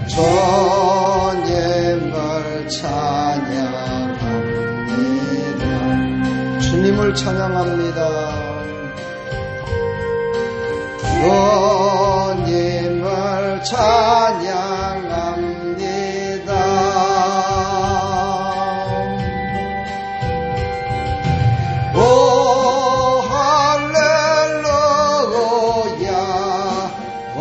주님을 찬양합니다. 주님을 찬양합니다. 주님을 찬양합니다. 오 할렐루야, 오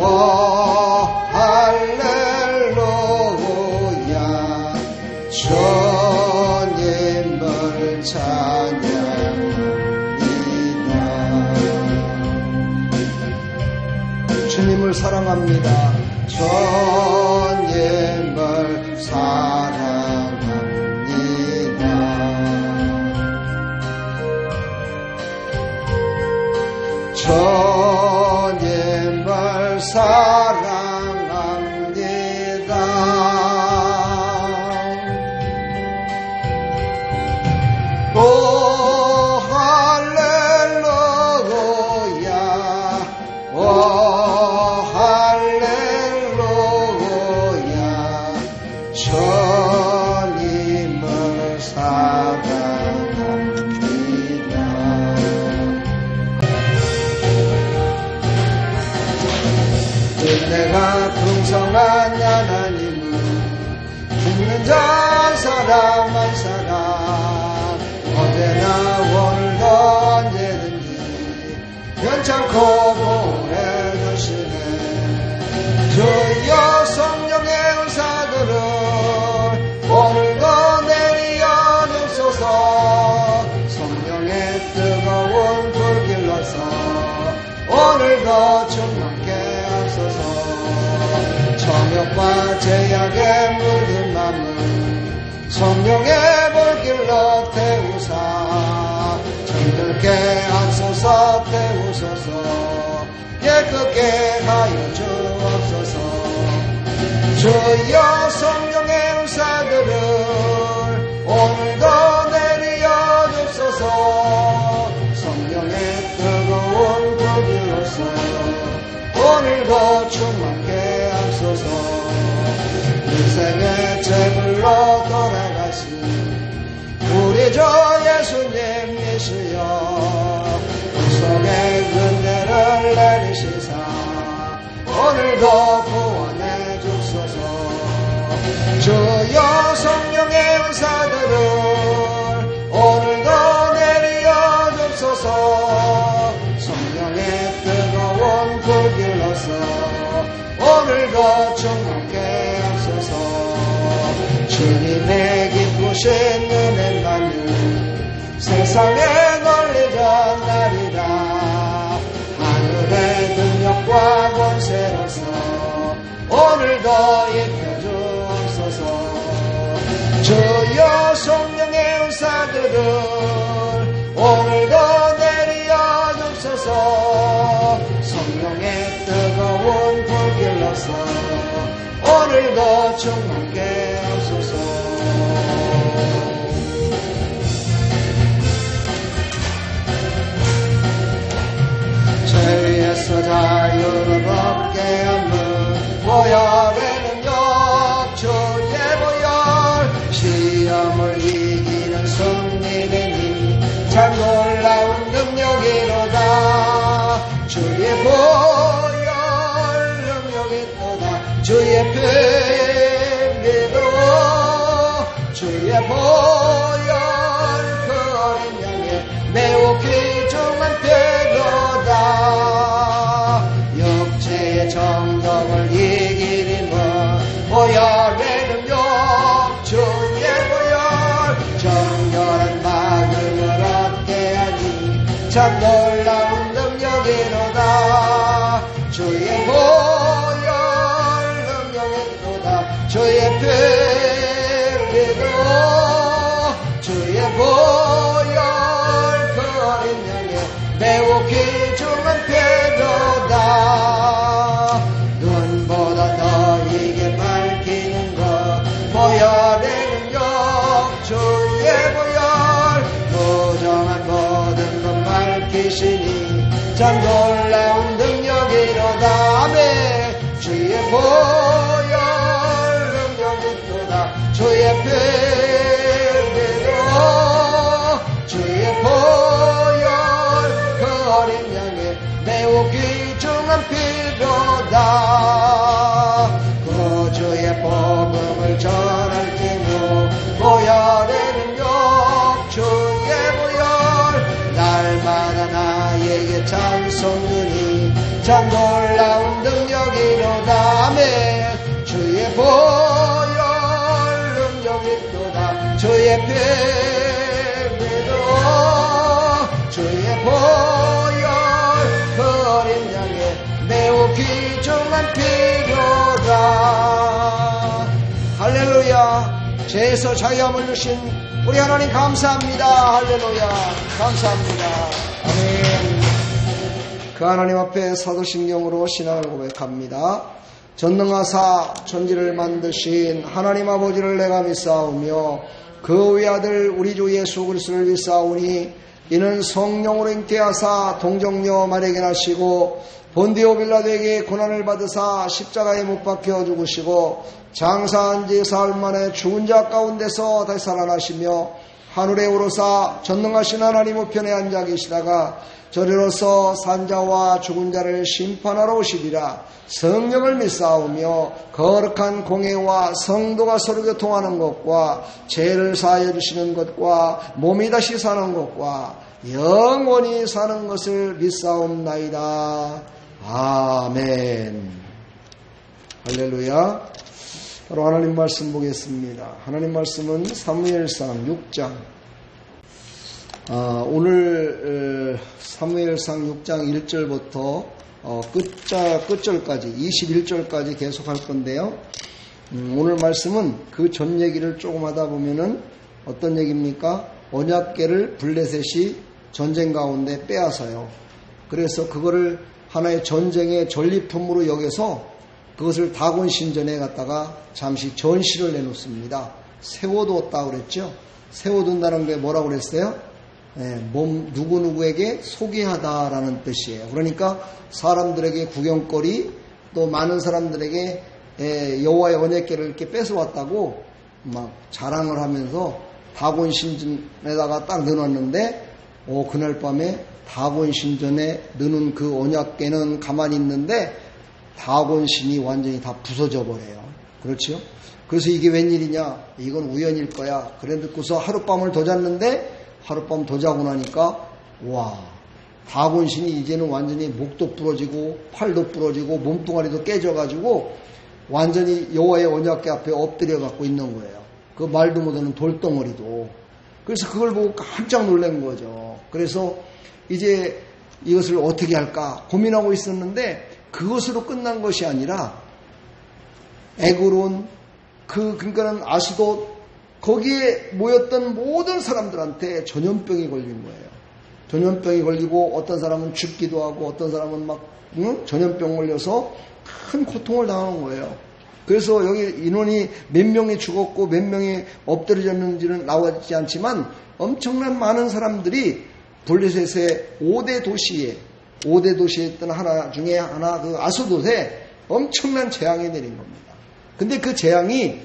할렐루야, 주님을 찬양합니다. 주님을 사랑합니다. 주님을 사랑합니다. 주님을 사랑합니다. 오 할렐루야, 오 할렐루야, 주님을 사랑합니다. 은혜가 풍성한 하나님은 죽는 자 한 사람 한 사람 언제나 오늘도 언제든지 괜찮고 보내주시네. 주여 성령의 은사들을 오늘도 내리어 주소서. 성령의 뜨거운 불길로서 오늘도 충만케 하소서. 정욕과 제약에 물든 맘을 성령의 불길로 태우사 정들게 하소서. 태우소서. 깨끗게 하여 주옵소서. 주여 성령의 은사들을 오늘도 내리어 주소서. 성령의 뜨거운 불길로서 오늘도 충만케 하소서. 인생의 제물로 돌아가신 우리 주 예수님이시여 그 속에 은혜를 내리시사 오늘도 구원해 주소서. 주여 성령의 은사들을 오늘도 내리어 주소서. 성령의 뜨거운 불길로서 오늘도 충만케 하소서. 주님의 기쁘신 은혜만을 세상에 널리 전하리라. 하늘의 능력과 권세로서 오늘도 입혀주옵소서. 주여 성령의 은사들을 오늘도 내리어 주소서. 성령의 뜨거운 불길로서 오늘도 충만케 하소서. 죄에서 자유를 얻게 하는 보혈의 능력 주의 보혈 시험을 이기는 승리의 힘 참 놀라운 능력이로다. 주의 보혈 능력이 또다. 주의 피 믿어 주의 보혈 그 어린 양의 매우 귀중한 피로다. 육체의 정욕을 이기리는 보혈의 능력 주의 보혈 정결한 마음을 얻게 하니 참 놀라운 능력이로다. 주의 보혈 능력이 또다. 주의 피 믿어 주의 보혈 그 어린 양의 매우 귀중한 피로다. 눈보다 보혈 능력이 있도다. 주의 피로 주의 보혈 그 어린 양의 매우 귀중한 피로다. 그 주의 복음을 전할지니 보혈의 능력 주의 보혈 날마다 나에게 찬송하니 참 놀라운 능력이로다. 아멘. 주의 보혈 능력이 있도다. 주의 피로 주의 보혈 그 어린 양의 매우 귀중한 피로다. 할렐루야. 죄에서 자유함을 주신 우리 하나님 감사합니다. 할렐루야. 감사합니다. 아멘. 그 하나님 앞에 사도신경으로 신앙을 고백합니다. 전능하사 천지를 만드신 하나님 아버지를 내가 믿사오며 그 외아들 우리 주 예수 그리스도를 믿사오니 이는 성령으로 잉태하사 동정녀 마리아에게 나시고 본디오 빌라도에게 고난을 받으사 십자가에 못 박혀 죽으시고 장사한 지 사흘 만에 죽은 자 가운데서 다시 살아나시며 하늘에 오르사 전능하신 하나님 우편에 앉아 계시다가 저리로서 산자와 죽은 자를 심판하러 오시리라. 성령을 믿사오며 거룩한 공회와 성도가 서로 교통하는 것과 죄를 사하여 주시는 것과 몸이 다시 사는 것과 영원히 사는 것을 믿사옵나이다. 아멘. 할렐루야. 바로 하나님 말씀 보겠습니다. 하나님 말씀은 사무엘상 6장. 오늘 사무엘상 6장 1절부터 끝절까지 21절까지 계속 할 건데요. 오늘 말씀은 그 전 얘기를 조금 하다 보면은 어떤 얘기입니까? 언약궤를 블레셋이 전쟁 가운데 빼앗아요. 그래서 그거를 하나의 전쟁의 전리품으로 여겨서 그것을 다곤 신전에 갔다가 잠시 전시를 내놓습니다. 세워두었다 그랬죠. 세워둔다는 게 뭐라고 그랬어요? 몸 누구누구에게 소개하다라는 뜻이에요. 그러니까 사람들에게 구경거리, 또 많은 사람들에게 여호와의 언약궤를 이렇게 뺏어왔다고 막 자랑을 하면서 다곤 신전에다가 딱 넣어놨는데 그날 밤에 다곤 신전에 넣은 그 언약궤는 가만히 있는데 다곤 신이 완전히 다 부서져 버려요. 그렇죠? 그래서 이게 웬일이냐? 이건 우연일 거야. 그래 듣고서 하룻밤을 더 잤는데 하룻밤 더 자고 나니까 와, 다곤 신이 이제는 완전히 목도 부러지고 팔도 부러지고 몸뚱아리도 깨져가지고 완전히 여호와의 언약궤 앞에 엎드려 갖고 있는 거예요. 그 말도 못하는 돌덩어리도. 그래서 그걸 보고 깜짝 놀란 거죠. 그래서 이제 이것을 어떻게 할까 고민하고 있었는데 그것으로 끝난 것이 아니라 에그론 그러니까는 아스돗 거기에 모였던 모든 사람들한테 전염병이 걸린 거예요. 전염병이 걸리고 어떤 사람은 죽기도 하고 어떤 사람은 막 전염병 걸려서 큰 고통을 당하는 거예요. 그래서 여기 인원이 몇 명이 죽었고 몇 명이 엎드려졌는지는 나오지 않지만 엄청난 많은 사람들이 블레셋의 5대 도시에 있던 하나 중에 하나 그 아스돗에 엄청난 재앙이 내린 겁니다. 근데 그 재앙이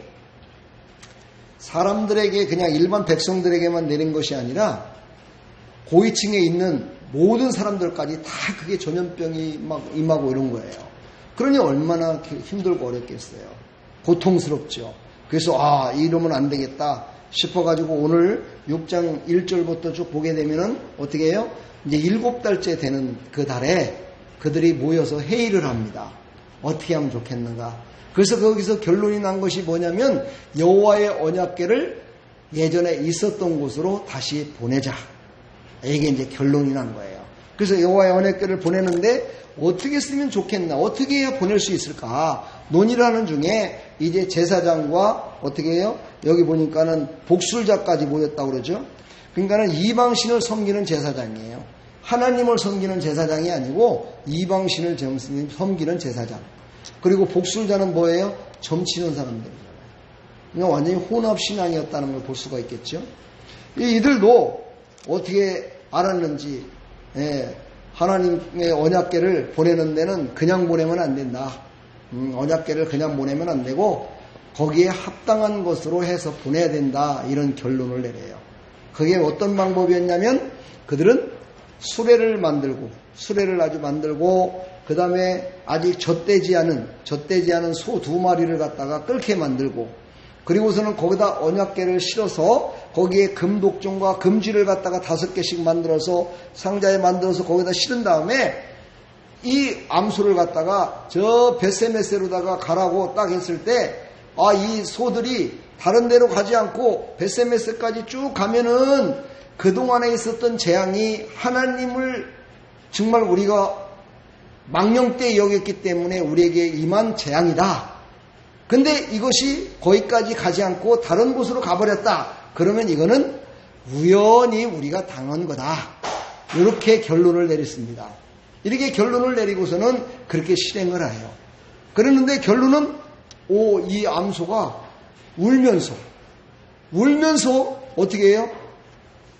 사람들에게 그냥 일반 백성들에게만 내린 것이 아니라 고위층에 있는 모든 사람들까지 다 그게 전염병이 막 임하고 이런 거예요. 그러니 얼마나 힘들고 어렵겠어요. 고통스럽죠. 그래서 이러면 안 되겠다 싶어가지고 오늘 6장 1절부터 쭉 보게 되면은 어떻게 해요? 이제 7달째 되는 그 달에 그들이 모여서 회의를 합니다. 어떻게 하면 좋겠는가? 그래서 거기서 결론이 난 것이 뭐냐면 여호와의 언약궤를 예전에 있었던 곳으로 다시 보내자. 이게 이제 결론이 난 거예요. 그래서 여호와의 언약궤를 보내는데 어떻게 쓰면 좋겠나? 어떻게 해야 보낼 수 있을까? 논의를 하는 중에 이제 제사장과 어떻게 해요? 여기 보니까는 복술자까지 모였다고 그러죠. 그러니까는 이방신을 섬기는 제사장이에요. 하나님을 섬기는 제사장이 아니고 이방신을 섬기는 제사장. 그리고 복술자는 뭐예요? 점치는 사람들이잖아요. 그러니까 완전히 혼합신앙이었다는 걸 볼 수가 있겠죠. 이들도 어떻게 알았는지 하나님의 언약궤를 보내는 데는 그냥 보내면 안 된다. 언약궤를 그냥 보내면 안 되고 거기에 합당한 것으로 해서 보내야 된다, 이런 결론을 내려요. 그게 어떤 방법이었냐면 그들은 수레를 아주 만들고 그 다음에 아직 젖대지 않은 소 2마리를 갖다가 끓게 만들고, 그리고서는 거기다 언약궤를 실어서 거기에 금독종과 금쥐를 갖다가 5개씩 만들어서 상자에 만들어서 거기다 실은 다음에 이 암소를 갖다가 저 벳세메세로다가 가라고 딱 했을 때, 이 소들이 다른 데로 가지 않고 벳세메세까지 쭉 가면은 그동안에 있었던 재앙이 하나님을 정말 우리가 망령되이 여겼기 때문에 우리에게 임한 재앙이다. 근데 이것이 거기까지 가지 않고 다른 곳으로 가버렸다. 그러면 이거는 우연히 우리가 당한 거다. 이렇게 결론을 내렸습니다. 이렇게 결론을 내리고서는 그렇게 실행을 해요. 그랬는데 결론은 이 암소가 울면서 어떻게 해요?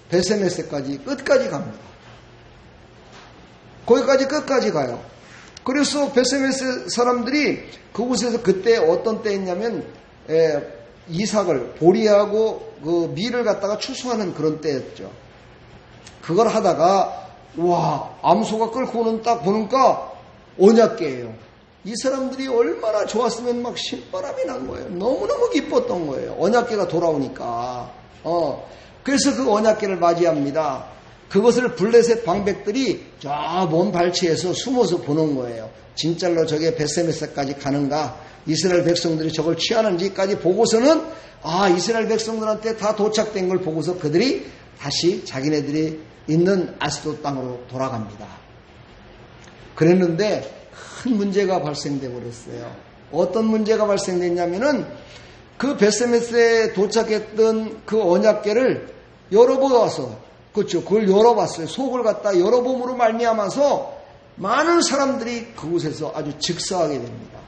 벳세메세까지 끝까지 갑니다. 거기까지 끝까지 가요. 그래서 벳세메세 사람들이 그곳에서 그때 어떤 때였냐면 이삭을 보리하고 그 밀을 갖다가 추수하는 그런 때였죠. 그걸 하다가 암소가 끌고 오는 딱 보니까 언약궤예요. 이 사람들이 얼마나 좋았으면 막 신바람이 난 거예요. 너무너무 기뻤던 거예요. 언약궤가 돌아오니까. 그래서 그 언약궤를 맞이합니다. 그것을 블레셋 방백들이 저 먼 발치에서 숨어서 보는 거예요. 진짜로 저게 벳세메세까지 가는가? 이스라엘 백성들이 저걸 취하는지까지 보고서는 이스라엘 백성들한테 다 도착된 걸 보고서 그들이 다시 자기네들이 있는 아스돗 땅으로 돌아갑니다. 그랬는데 큰 문제가 발생돼 버렸어요. 어떤 문제가 발생됐냐면은 그 벳세메세에 도착했던 그 언약궤를 열어보아서, 그렇죠, 그걸 열어봤어요. 속을 갖다 열어봄으로 말미암아서 많은 사람들이 그곳에서 아주 즉사하게 됩니다.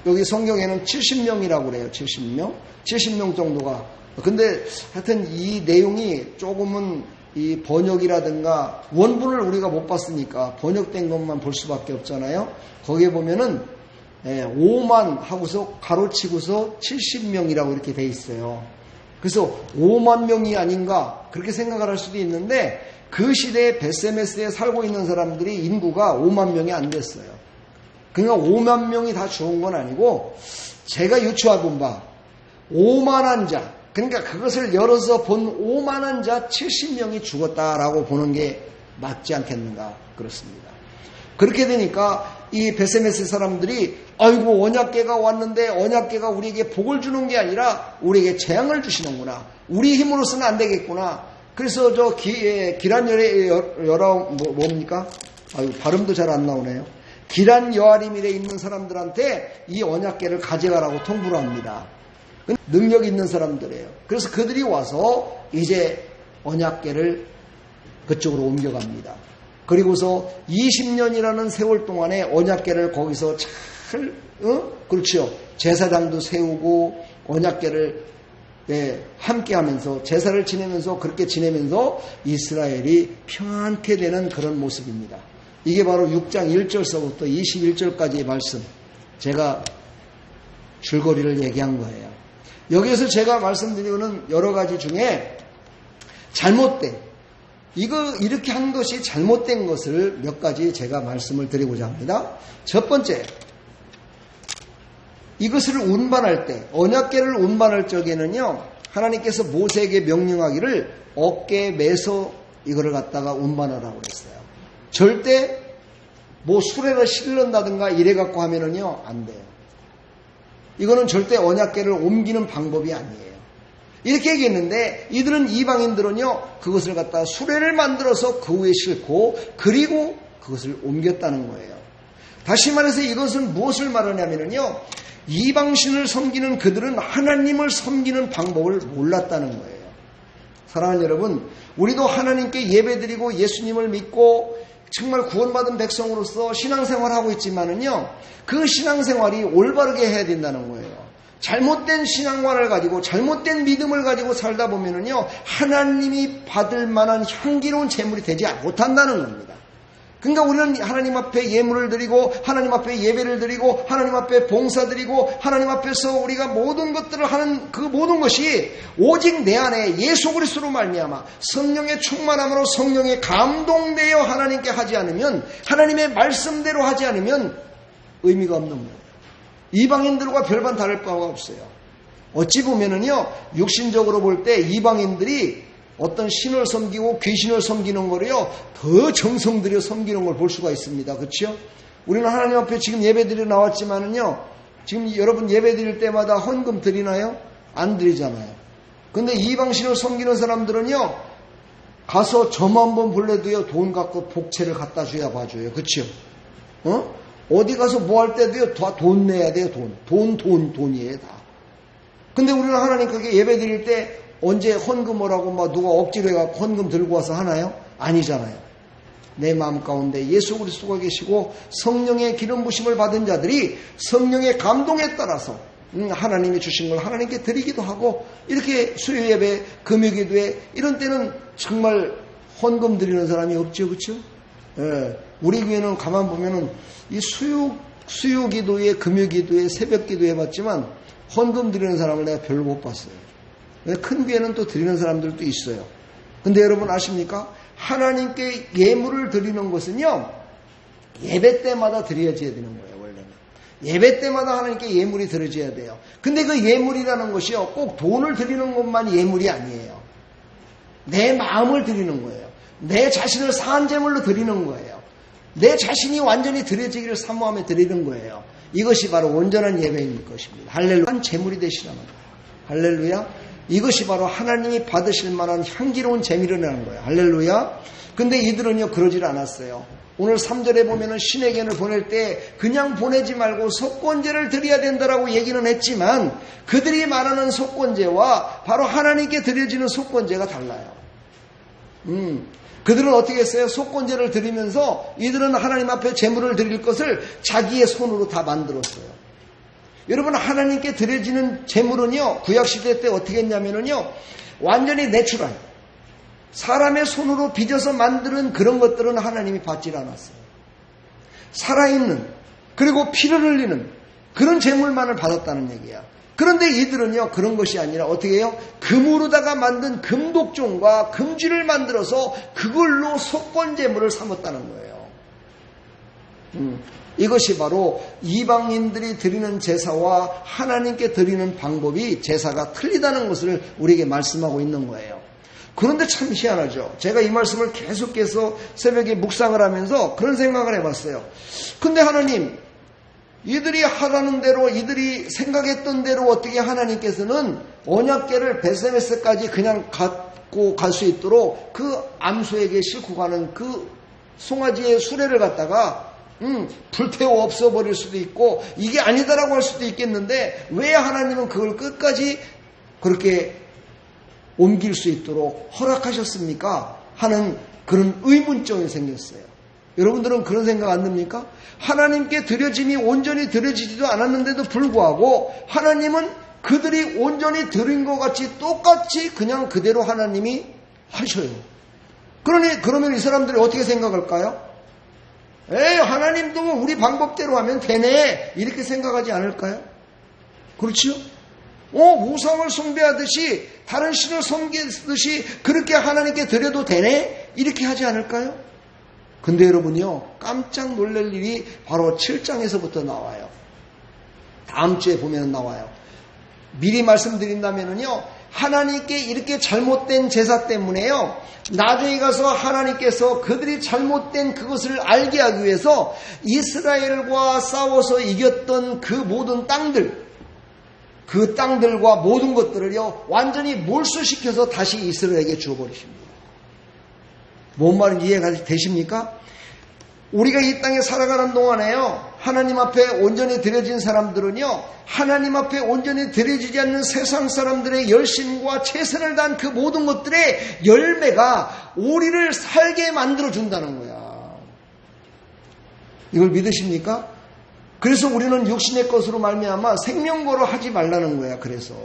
여기 성경에는 70명이라고 그래요. 70명 정도가. 근데 하여튼 이 내용이 조금은 이 번역이라든가 원문을 우리가 못 봤으니까 번역된 것만 볼 수밖에 없잖아요. 거기에 보면은 5만 하고서 가로치고서 70명이라고 이렇게 돼 있어요. 그래서 5만 명이 아닌가 그렇게 생각을 할 수도 있는데 그 시대에 벳세메스에 살고 있는 사람들이 인구가 5만 명이 안 됐어요. 그러니까 5만 명이 다 죽은 건 아니고 제가 유추해본 바 5만한 자, 그러니까 그것을 열어서 본 5만한 자 70명이 죽었다라고 보는 게 맞지 않겠는가 그렇습니다. 그렇게 되니까 이 벳세메스 사람들이 아이고 언약궤가 왔는데 언약궤가 우리에게 복을 주는 게 아니라 우리에게 재앙을 주시는구나. 우리 힘으로서는 안 되겠구나. 그래서 저 기란 뭡니까? 발음도 잘 안 나오네요. 기란 여아림일에 있는 사람들한테 이 언약궤를 가져가라고 통보를 합니다. 능력 있는 사람들이에요. 그래서 그들이 와서 이제 언약궤를 그쪽으로 옮겨갑니다. 그리고서 20년이라는 세월 동안에 언약궤를 거기서 잘, 그렇죠. 제사장도 세우고 언약궤를 함께 하면서 제사를 지내면서 그렇게 지내면서 이스라엘이 평안케 되는 그런 모습입니다. 이게 바로 6장 1절서부터 21절까지의 말씀. 제가 줄거리를 얘기한 거예요. 여기에서 제가 말씀드리는 여러 가지 중에 이렇게 한 것이 잘못된 것을 몇 가지 제가 말씀을 드리고자 합니다. 첫 번째, 이것을 운반할 때, 언약궤를 운반할 적에는요, 하나님께서 모세에게 명령하기를 어깨에 매서 이거를 갖다가 운반하라고 그랬어요. 절대 수레를 실른다든가 이래 갖고 하면은요, 안 돼요. 이거는 절대 언약궤를 옮기는 방법이 아니에요. 이렇게 얘기했는데 이들은 이방인들은요 그것을 갖다 수레를 만들어서 그 위에 싣고 그리고 그것을 옮겼다는 거예요. 다시 말해서 이것은 무엇을 말하냐면요 이방신을 섬기는 그들은 하나님을 섬기는 방법을 몰랐다는 거예요. 사랑하는 여러분, 우리도 하나님께 예배드리고 예수님을 믿고 정말 구원받은 백성으로서 신앙생활을 하고 있지만은요 그 신앙생활이 올바르게 해야 된다는 거예요. 잘못된 신앙관을 가지고 잘못된 믿음을 가지고 살다 보면은요 하나님이 받을 만한 향기로운 제물이 되지 못한다는 겁니다. 그러니까 우리는 하나님 앞에 예물을 드리고 하나님 앞에 예배를 드리고 하나님 앞에 봉사 드리고 하나님 앞에서 우리가 모든 것들을 하는 그 모든 것이 오직 내 안에 예수 그리스도로 말미암아 성령의 충만함으로 성령에 감동되어 하나님께 하지 않으면, 하나님의 말씀대로 하지 않으면 의미가 없는 거예요. 이방인들과 별반 다를 바가 없어요. 어찌 보면은요, 육신적으로 볼 때 이방인들이 어떤 신을 섬기고 귀신을 섬기는 거를요, 더 정성 들여 섬기는 걸 볼 수가 있습니다. 그렇죠? 우리는 하나님 앞에 지금 예배 드리러 나왔지만은요, 지금 여러분 예배 드릴 때마다 헌금 드리나요? 안 드리잖아요. 근데 이방신을 섬기는 사람들은요, 가서 점 한번 볼래도요, 돈 갖고 복채를 갖다 줘야 봐줘요. 그렇죠? 어디 가서 뭐 할 때도요, 다 돈 내야 돼요. 돈이에요, 다. 근데 우리는 하나님께 예배 드릴 때 언제 헌금 오라고 막 누가 억지로 해갖고 헌금 들고 와서 하나요? 아니잖아요. 내 마음 가운데 예수 그리스도가 계시고 성령의 기름 부심을 받은 자들이 성령의 감동에 따라서 하나님이 주신 걸 하나님께 드리기도 하고, 이렇게 수요 예배, 금요 기도에 이런 때는 정말 헌금 드리는 사람이 없죠. 그렇죠? 예. 우리 교회는 가만 보면은 이 수요 기도에, 금요 기도에, 새벽 기도 해봤지만 헌금 드리는 사람을 내가 별로 못 봤어요. 큰 교회는 또 드리는 사람들도 있어요. 근데 여러분 아십니까? 하나님께 예물을 드리는 것은요, 예배 때마다 드려져야 되는 거예요, 원래는. 예배 때마다 하나님께 예물이 드려져야 돼요. 근데 그 예물이라는 것이요, 꼭 돈을 드리는 것만 예물이 아니에요. 내 마음을 드리는 거예요. 내 자신을 산제물로 드리는 거예요. 내 자신이 완전히 드려지기를 사모하며 드리는 거예요. 이것이 바로 온전한 예배인 것입니다. 할렐루야. 제물이 되시라는 거예요. 할렐루야. 이것이 바로 하나님이 받으실 만한 향기로운 재미라는 거예요. 할렐루야. 근데 이들은요, 그러질 않았어요. 오늘 3절에 보면은 신에게를 보낼 때 그냥 보내지 말고 속건제를 드려야 된다라고 얘기는 했지만, 그들이 말하는 속건제와 바로 하나님께 드려지는 속건제가 달라요. 그들은 어떻게 했어요? 속건제를 드리면서 이들은 하나님 앞에 제물을 드릴 것을 자기의 손으로 다 만들었어요. 여러분, 하나님께 드려지는 제물은요, 구약시대 때 어떻게 했냐면요, 완전히 내추럴, 사람의 손으로 빚어서 만드는 그런 것들은 하나님이 받질 않았어요. 살아있는, 그리고 피를 흘리는 그런 제물만을 받았다는 얘기야. 그런데 이들은요, 그런 것이 아니라 어떻게 해요? 금으로다가 만든 금독종과 금쥐를 만들어서 그걸로 속건제물을 삼았다는 거예요. 이것이 바로 이방인들이 드리는 제사와 하나님께 드리는 방법이 제사가 틀리다는 것을 우리에게 말씀하고 있는 거예요. 그런데 참 희한하죠. 제가 이 말씀을 계속해서 새벽에 묵상을 하면서 그런 생각을 해봤어요. 근데 하나님, 이들이 하라는 대로, 이들이 생각했던 대로 어떻게 하나님께서는 언약궤를 베세메스까지 그냥 갖고 갈 수 있도록 그 암소에게 싣고 가는 그 송아지의 수레를 갖다가 불태워 없어버릴 수도 있고 이게 아니다라고 할 수도 있겠는데, 왜 하나님은 그걸 끝까지 그렇게 옮길 수 있도록 허락하셨습니까? 하는 그런 의문점이 생겼어요. 여러분들은 그런 생각 안 듭니까? 하나님께 드려짐이 온전히 드려지지도 않았는데도 불구하고 하나님은 그들이 온전히 드린 것 같이 똑같이 그냥 그대로 하나님이 하셔요. 그러면 이 사람들이 어떻게 생각할까요? 에이, 하나님도 우리 방법대로 하면 되네, 이렇게 생각하지 않을까요? 그렇죠? 우상을 숭배하듯이 다른 신을 섬기듯이 그렇게 하나님께 드려도 되네, 이렇게 하지 않을까요? 근데 여러분요, 깜짝 놀랄 일이 바로 7장에서부터 나와요. 다음 주에 보면 나와요. 미리 말씀드린다면요, 하나님께 이렇게 잘못된 제사 때문에요, 나중에 가서 하나님께서 그들이 잘못된 그것을 알게 하기 위해서 이스라엘과 싸워서 이겼던 그 모든 땅들, 그 땅들과 모든 것들을요, 완전히 몰수시켜서 다시 이스라엘에게 주어버리십니다. 뭔 말인지 이해가 되십니까? 우리가 이 땅에 살아가는 동안에요, 하나님 앞에 온전히 드려진 사람들은요, 하나님 앞에 온전히 드려지지 않는 세상 사람들의 열심과 최선을 다한 그 모든 것들의 열매가 우리를 살게 만들어준다는 거야. 이걸 믿으십니까? 그래서 우리는 육신의 것으로 말미암아 생명거를 하지 말라는 거야. 그래서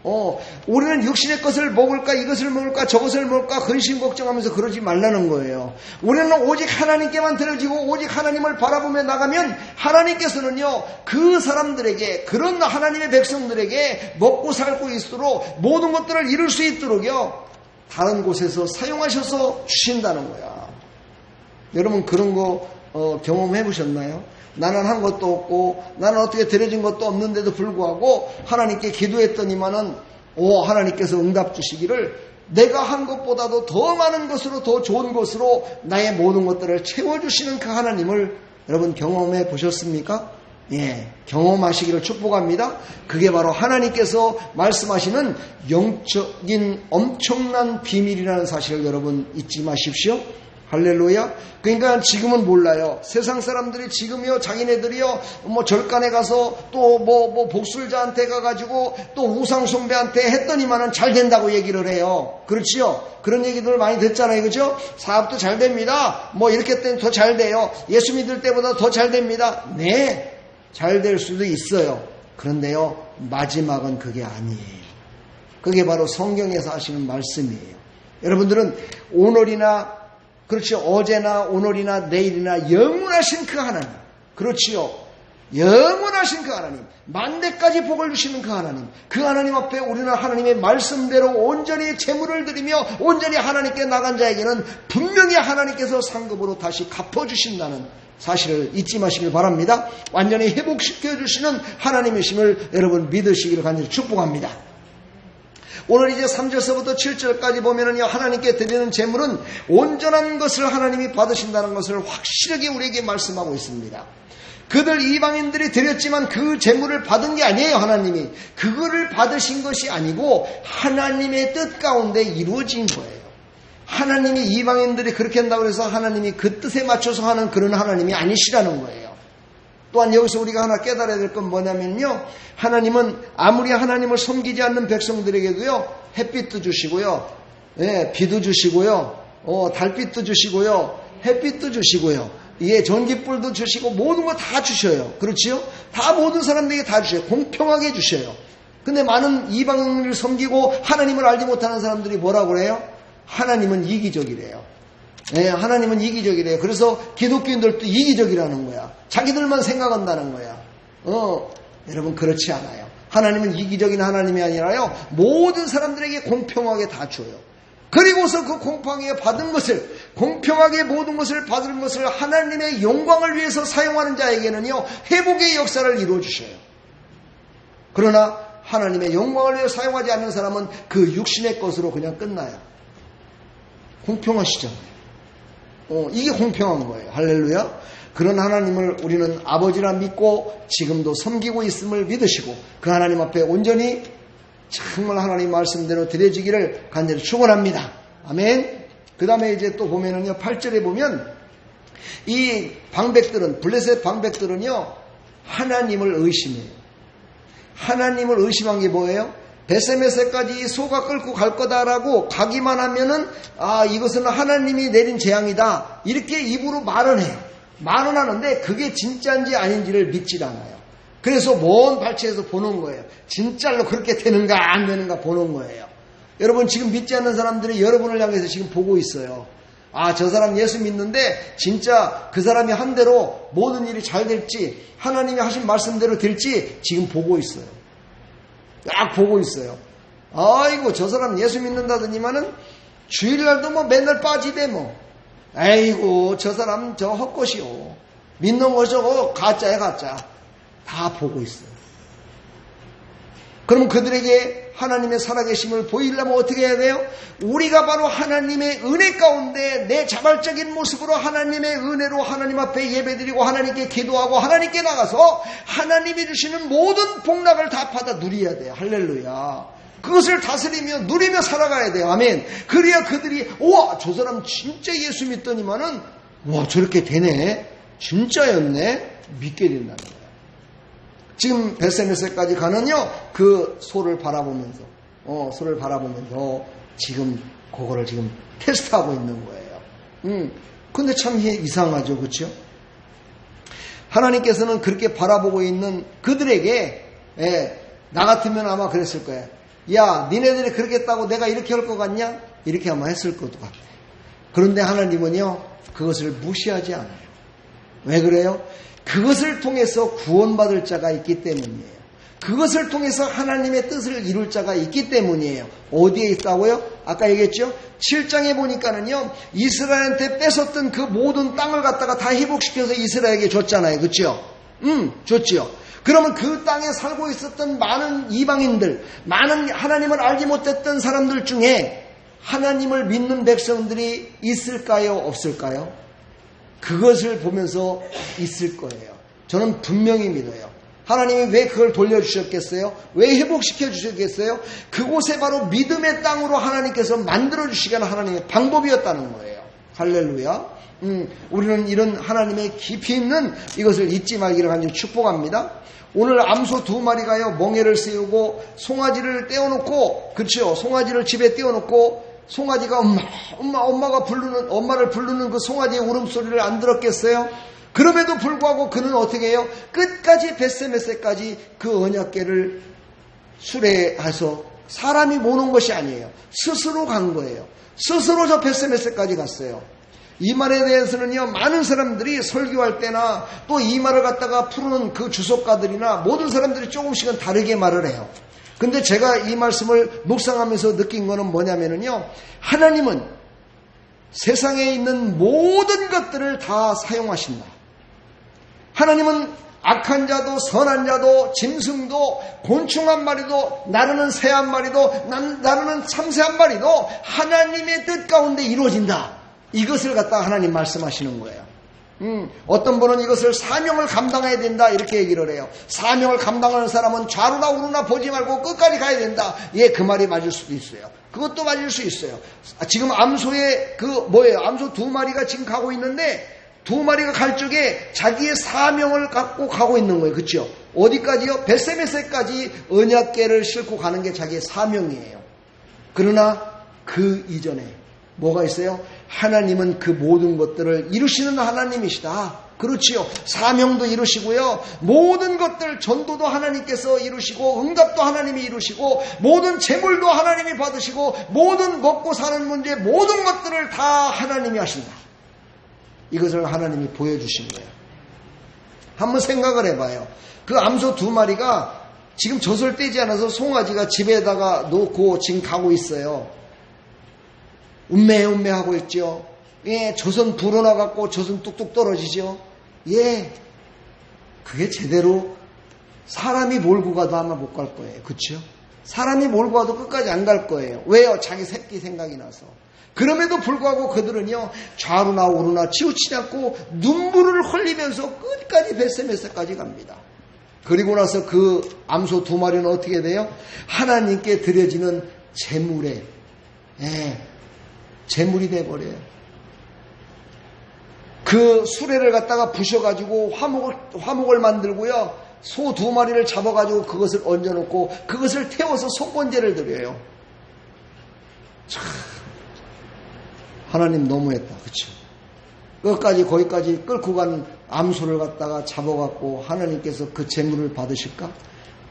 우리는 육신의 것을 먹을까, 이것을 먹을까, 저것을 먹을까, 근심 걱정하면서 그러지 말라는 거예요. 우리는 오직 하나님께만 들어지고 오직 하나님을 바라보며 나가면 하나님께서는요, 그 사람들에게, 그런 하나님의 백성들에게 먹고 살고 있도록 모든 것들을 이룰 수 있도록요, 다른 곳에서 사용하셔서 주신다는 거야. 여러분 그런 거 경험해 보셨나요? 나는 한 것도 없고 나는 어떻게 드려진 것도 없는데도 불구하고 하나님께 기도했더니만은 하나님께서 응답 주시기를 내가 한 것보다도 더 많은 것으로 더 좋은 것으로 나의 모든 것들을 채워주시는 그 하나님을 여러분 경험해 보셨습니까? 예, 경험하시기를 축복합니다. 그게 바로 하나님께서 말씀하시는 영적인 엄청난 비밀이라는 사실을 여러분 잊지 마십시오. 할렐루야. 그러니까 지금은 몰라요. 세상 사람들이 지금요, 자기네들이요, 절간에 가서 또 복술자한테 가가지고 또 우상숭배한테 했더니만은 잘 된다고 얘기를 해요. 그렇지요? 그런 얘기들 많이 듣잖아요. 그죠? 사업도 잘 됩니다. 이렇게 했더니 더 잘 돼요. 예수 믿을 때보다 더 잘 됩니다. 네. 잘 될 수도 있어요. 그런데요, 마지막은 그게 아니에요. 그게 바로 성경에서 하시는 말씀이에요. 여러분들은 오늘이나 그렇죠. 어제나 오늘이나 내일이나 영원하신 그 하나님. 그렇지요. 영원하신 그 하나님. 만대까지 복을 주시는 그 하나님. 그 하나님 앞에 우리는 하나님의 말씀대로 온전히 제물을 드리며 온전히 하나님께 나간 자에게는 분명히 하나님께서 상급으로 다시 갚아주신다는 사실을 잊지 마시길 바랍니다. 완전히 회복시켜 주시는 하나님이심을 여러분 믿으시기를 간절히 축복합니다. 오늘 이제 3절서부터 7절까지 보면은요, 하나님께 드리는 제물은 온전한 것을 하나님이 받으신다는 것을 확실하게 우리에게 말씀하고 있습니다. 그들 이방인들이 드렸지만 그 제물을 받은 게 아니에요. 하나님이 그거를 받으신 것이 아니고 하나님의 뜻 가운데 이루어진 거예요. 하나님이 이방인들이 그렇게 한다고 해서 하나님이 그 뜻에 맞춰서 하는 그런 하나님이 아니시라는 거예요. 또한 여기서 우리가 하나 깨달아야 될 건 뭐냐면요, 하나님은 아무리 하나님을 섬기지 않는 백성들에게도요, 햇빛도 주시고요, 비도 주시고요, 달빛도 주시고요, 햇빛도 주시고요, 전기불도 주시고 모든 거 다 주셔요. 그렇지요? 다 모든 사람들에게 다 주셔요. 공평하게 주셔요. 근데 많은 이방인을 섬기고 하나님을 알지 못하는 사람들이 뭐라고 그래요? 하나님은 이기적이래요. 하나님은 이기적이래요. 그래서 기독교인들도 이기적이라는 거야. 자기들만 생각한다는 거야. 여러분 그렇지 않아요. 하나님은 이기적인 하나님이 아니라요, 모든 사람들에게 공평하게 다 줘요. 그리고서 그 공평하게 받은 것을, 공평하게 모든 것을 받은 것을 하나님의 영광을 위해서 사용하는 자에게는요, 회복의 역사를 이루어 주셔요. 그러나 하나님의 영광을 위해 사용하지 않는 사람은 그 육신의 것으로 그냥 끝나요. 공평하시죠? 이게 공평한 거예요. 할렐루야. 그런 하나님을 우리는 아버지라 믿고 지금도 섬기고 있음을 믿으시고 그 하나님 앞에 온전히 정말 하나님 말씀대로 드려지기를 간절히 축원합니다. 아멘. 그 다음에 이제 또 보면은요, 8절에 보면 이 방백들은, 블레셋 방백들은요, 하나님을 의심해요. 하나님을 의심한 게 뭐예요? 베세메세까지 소가 끌고 갈 거다라고 가기만 하면은, 이것은 하나님이 내린 재앙이다, 이렇게 입으로 말은 해요. 말은 하는데 그게 진짜인지 아닌지를 믿질 않아요. 그래서 먼 발치에서 보는 거예요. 진짜로 그렇게 되는가 안 되는가 보는 거예요. 여러분 지금 믿지 않는 사람들이 여러분을 향해서 지금 보고 있어요. 저 사람 예수 믿는데 진짜 그 사람이 한 대로 모든 일이 잘 될지, 하나님이 하신 말씀대로 될지 지금 보고 있어요. 딱 보고 있어요. 아이고 저 사람 예수 믿는다더니만은 주일날도 맨날 빠지대 아이고 저 사람 저 헛것이요. 믿는 거 저거 가짜야 가짜. 다 보고 있어요. 그럼 그들에게 하나님의 살아계심을 보이려면 어떻게 해야 돼요? 우리가 바로 하나님의 은혜 가운데 내 자발적인 모습으로 하나님의 은혜로 하나님 앞에 예배드리고 하나님께 기도하고 하나님께 나가서 하나님이 주시는 모든 복락을 다 받아 누려야 돼요. 할렐루야. 그것을 다스리며 누리며 살아가야 돼요. 아멘. 그래야 그들이 우와 저 사람 진짜 예수 믿더니만은 와 저렇게 되네, 진짜였네, 믿게 된다는 거예요. 지금 베세메세까지 가는요, 그 소를 바라보면서 지금 그거를 지금 테스트하고 있는 거예요. 근데 참 이상하죠, 그렇죠? 하나님께서는 그렇게 바라보고 있는 그들에게, 나 같으면 아마 그랬을 거예요. 야, 니네들이 그렇게 했다고 내가 이렇게 할 것 같냐? 이렇게 아마 했을 것 같아요. 그런데 하나님은요, 그것을 무시하지 않아요. 왜 그래요? 그것을 통해서 구원받을 자가 있기 때문이에요. 그것을 통해서 하나님의 뜻을 이룰 자가 있기 때문이에요. 어디에 있다고요? 아까 얘기했죠? 7장에 보니까는요, 이스라엘한테 뺏었던 그 모든 땅을 갖다가 다 회복시켜서 이스라엘에게 줬잖아요. 그렇죠? 줬죠. 그러면 그 땅에 살고 있었던 많은 이방인들, 많은 하나님을 알지 못했던 사람들 중에 하나님을 믿는 백성들이 있을까요? 없을까요? 그것을 보면서 있을 거예요. 저는 분명히 믿어요. 하나님이 왜 그걸 돌려주셨겠어요? 왜 회복시켜 주셨겠어요? 그곳에 바로 믿음의 땅으로 하나님께서 만들어주시기는 하나님의 방법이었다는 거예요. 할렐루야. 우리는 이런 하나님의 깊이 있는 이것을 잊지 말기를 간절히 축복합니다. 오늘 암소 2마리가요, 멍에를 씌우고 송아지를 떼어놓고, 그렇죠? 송아지를 집에 떼어놓고 송아지가 엄마를 부르는 그 송아지의 울음소리를 안 들었겠어요? 그럼에도 불구하고 그는 어떻게 해요? 끝까지 벳세메세까지 그 언약궤를 수레해서 사람이 모는 것이 아니에요. 스스로 간 거예요. 스스로 저 벳세메세까지 갔어요. 이 말에 대해서는요, 많은 사람들이 설교할 때나 또 이 말을 갖다가 푸는 그 주석가들이나 모든 사람들이 조금씩은 다르게 말을 해요. 근데 제가 이 말씀을 묵상하면서 느낀 거는 뭐냐면요, 하나님은 세상에 있는 모든 것들을 다 사용하신다. 하나님은 악한 자도 선한 자도 짐승도 곤충 한 마리도 나르는 새 한 마리도 나르는 참새 한 마리도 하나님의 뜻 가운데 이루어진다. 이것을 갖다가 하나님 말씀하시는 거예요. 어떤 분은 이것을 사명을 감당해야 된다 이렇게 얘기를 해요. 사명을 감당하는 사람은 좌로나 우로나 보지 말고 끝까지 가야 된다. 예, 그 말이 맞을 수도 있어요. 그것도 맞을 수 있어요. 지금 암소의 암소 2마리가 지금 가고 있는데 2마리가 갈 적에 자기의 사명을 갖고 가고 있는 거예요. 그렇죠? 어디까지요? 벳세메세까지 언약궤를 싣고 가는 게 자기의 사명이에요. 그러나 그 이전에 뭐가 있어요? 하나님은 그 모든 것들을 이루시는 하나님이시다. 그렇지요. 사명도 이루시고요. 모든 것들, 전도도 하나님께서 이루시고 응답도 하나님이 이루시고 모든 재물도 하나님이 받으시고 모든 먹고 사는 문제 모든 것들을 다 하나님이 하신다. 이것을 하나님이 보여주신 거예요. 한번 생각을 해봐요. 그 암소 2마리가 지금 젖을 떼지 않아서 송아지가 집에다가 놓고 지금 가고 있어요. 음매하고 있죠. 예, 젖은 불어나갖고 젖은 뚝뚝 떨어지죠. 예, 그게 제대로 사람이 몰고 가도 아마 못 갈 거예요. 그렇죠? 사람이 몰고 가도 끝까지 안 갈 거예요. 왜요? 자기 새끼 생각이 나서. 그럼에도 불구하고 그들은요, 좌로나 우로나 치우치지 않고 눈물을 흘리면서 끝까지 벳세메세까지 갑니다. 그리고 나서 그 암소 2마리는 어떻게 돼요? 하나님께 드려지는 제물에, 제물이 돼버려요. 그 수레를 갖다가 부셔가지고 화목을 만들고요, 소 2마리를 잡아가지고 그것을 얹어놓고 그것을 태워서 속건제를 드려요. 참, 하나님 너무했다. 그렇죠? 거기까지 끌고 간 암소를 갖다가 잡아갖고 하나님께서 그 제물을 받으실까?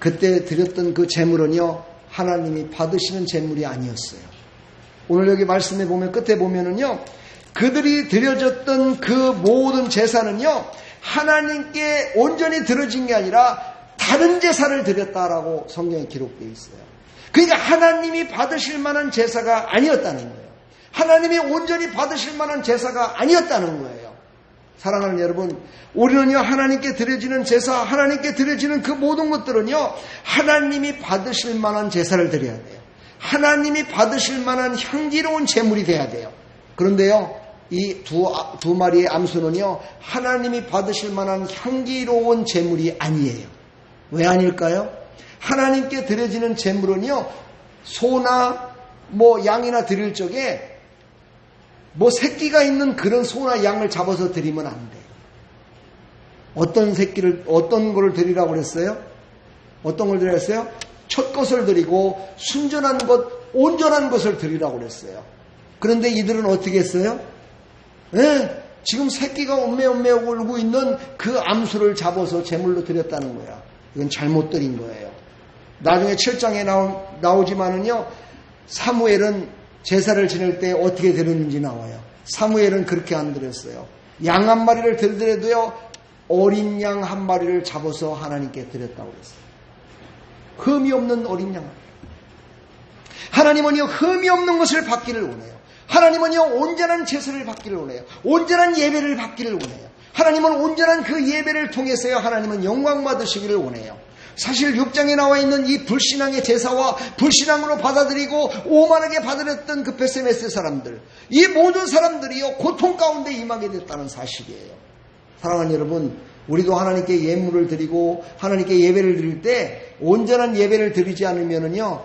그때 드렸던 그 제물은요, 하나님이 받으시는 제물이 아니었어요. 오늘 여기 말씀에 보면, 끝에 보면은요, 그들이 드려졌던 그 모든 제사는요, 하나님께 온전히 드려진 게 아니라 다른 제사를 드렸다라고 성경에 기록되어 있어요. 그러니까 하나님이 받으실 만한 제사가 아니었다는 거예요. 하나님이 온전히 받으실 만한 제사가 아니었다는 거예요. 사랑하는 여러분, 우리는요, 하나님께 드려지는 제사, 하나님께 드려지는 그 모든 것들은요, 하나님이 받으실 만한 제사를 드려야 돼요. 하나님이 받으실 만한 향기로운 제물이 돼야 돼요. 그런데요, 이 두 마리의 암소는요, 하나님이 받으실 만한 향기로운 제물이 아니에요. 왜 아닐까요? 하나님께 드려지는 제물은요, 소나 양이나 드릴 적에 새끼가 있는 그런 소나 양을 잡아서 드리면 안 돼요. 어떤 거를 드리라고 그랬어요? 어떤 걸 드리라고 했어요? 첫 것을 드리고 순전한 것, 온전한 것을 드리라고 그랬어요. 그런데 이들은 어떻게 했어요? 지금 새끼가 엄매 울고 있는 그 암수를 잡아서 제물로 드렸다는 거야. 이건 잘못 드린 거예요. 나중에 7장에 나오지만은요, 사무엘은 제사를 지낼 때 어떻게 드렸는지 나와요. 사무엘은 그렇게 안 드렸어요. 양 한 마리를 드리더라도요, 어린 양 한 마리를 잡아서 하나님께 드렸다고 그랬어요. 흠이 없는 어린 양. 하나님은요, 흠이 없는 것을 받기를 원해요. 하나님은요, 온전한 제사를 받기를 원해요. 온전한 예배를 받기를 원해요. 하나님은 온전한 그 예배를 통해서요, 하나님은 영광 받으시기를 원해요. 사실 6장에 나와 있는 이 불신앙의 제사와 불신앙으로 받아들이고 오만하게 받아들였던 그 베세메스 사람들, 이 모든 사람들이요, 고통 가운데 임하게 됐다는 사실이에요. 사랑하는 여러분, 우리도 하나님께 예물을 드리고 하나님께 예배를 드릴 때 온전한 예배를 드리지 않으면은요,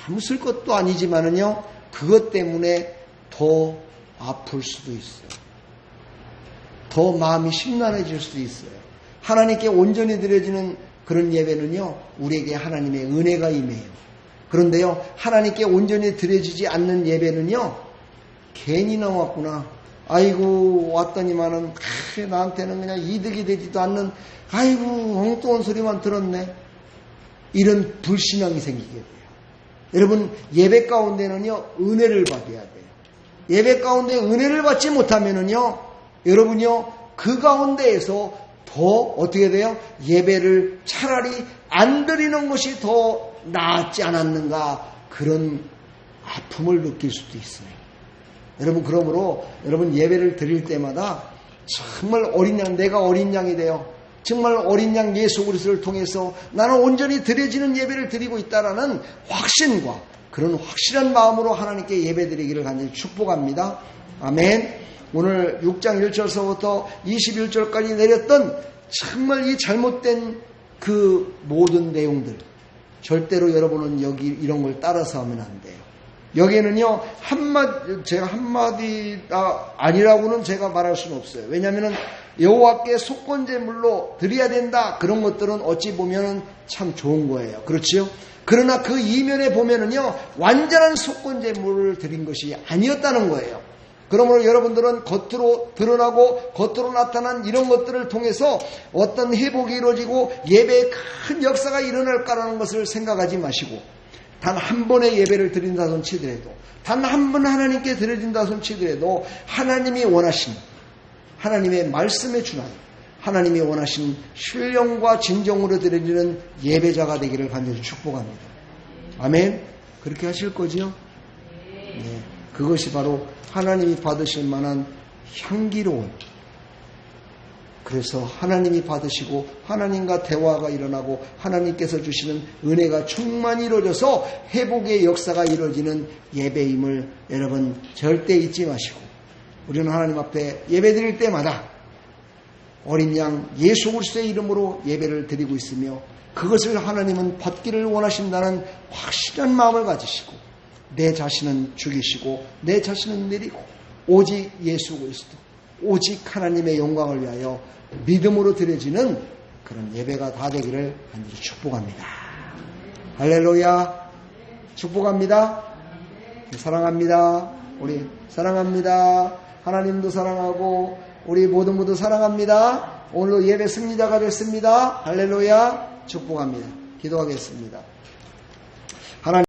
아무 쓸 것도 아니지만은요, 그것 때문에 더 아플 수도 있어요. 더 마음이 심란해질 수도 있어요. 하나님께 온전히 드려지는 그런 예배는요, 우리에게 하나님의 은혜가 임해요. 그런데요, 하나님께 온전히 드려지지 않는 예배는요, 괜히 나왔구나. 아이고, 왔더니만은 나한테는 그냥 이득이 되지도 않는, 아이고, 엉뚱한 소리만 들었네. 이런 불신앙이 생기게 돼요. 여러분, 예배 가운데는요, 은혜를 받아야 돼요. 예배 가운데 은혜를 받지 못하면은요, 여러분요, 그 가운데에서 더 어떻게 돼요? 예배를 차라리 안 드리는 것이 더 낫지 않았는가, 그런 아픔을 느낄 수도 있어요. 여러분, 그러므로 여러분 예배를 드릴 때마다 정말 어린 양, 내가 어린 양이 돼요. 정말 어린 양 예수 그리스도를 통해서 나는 온전히 드려지는 예배를 드리고 있다라는 확신과 그런 확실한 마음으로 하나님께 예배드리기를 간절히 축복합니다. 아멘. 오늘 6장 1절서부터 21절까지 내렸던 정말 이 잘못된 그 모든 내용들, 절대로 여러분은 여기 이런 걸 따라서 하면 안 돼요. 여기에는요, 제가 한마디가 아니라고는 제가 말할 수는 없어요. 왜냐하면 여호와께 속건제물로 드려야 된다, 그런 것들은 어찌 보면 참 좋은 거예요. 그렇지요? 그러나 그 이면에 보면은요, 완전한 속건제물을 드린 것이 아니었다는 거예요. 그러므로 여러분들은 겉으로 드러나고 겉으로 나타난 이런 것들을 통해서 어떤 회복이 이루어지고 예배의 큰 역사가 일어날까라는 것을 생각하지 마시고, 단 한 번의 예배를 드린다 손치더라도, 단 한 번 하나님께 드려진다 손치더라도 하나님이 원하신, 하나님의 말씀에 준한, 하나님이 원하신 신령과 진정으로 드려지는 예배자가 되기를 간절히 축복합니다. 아멘. 그렇게 하실 거지요? 네. 그것이 바로 하나님이 받으실 만한 향기로운, 그래서 하나님이 받으시고 하나님과 대화가 일어나고 하나님께서 주시는 은혜가 충만히 이루어져서 회복의 역사가 이루어지는 예배임을 여러분 절대 잊지 마시고, 우리는 하나님 앞에 예배 드릴 때마다 어린 양 예수 그리스도의 이름으로 예배를 드리고 있으며, 그것을 하나님은 받기를 원하신다는 확실한 마음을 가지시고, 내 자신은 죽이시고 내 자신은 내리고 오직 예수 그리스도, 오직 하나님의 영광을 위하여 믿음으로 드려지는 그런 예배가 다 되기를 간절히 축복합니다. 할렐루야. 축복합니다. 사랑합니다. 우리 사랑합니다. 하나님도 사랑하고 우리 모두 사랑합니다. 오늘도 예배 승리자가 됐습니다. 할렐루야. 축복합니다. 기도하겠습니다.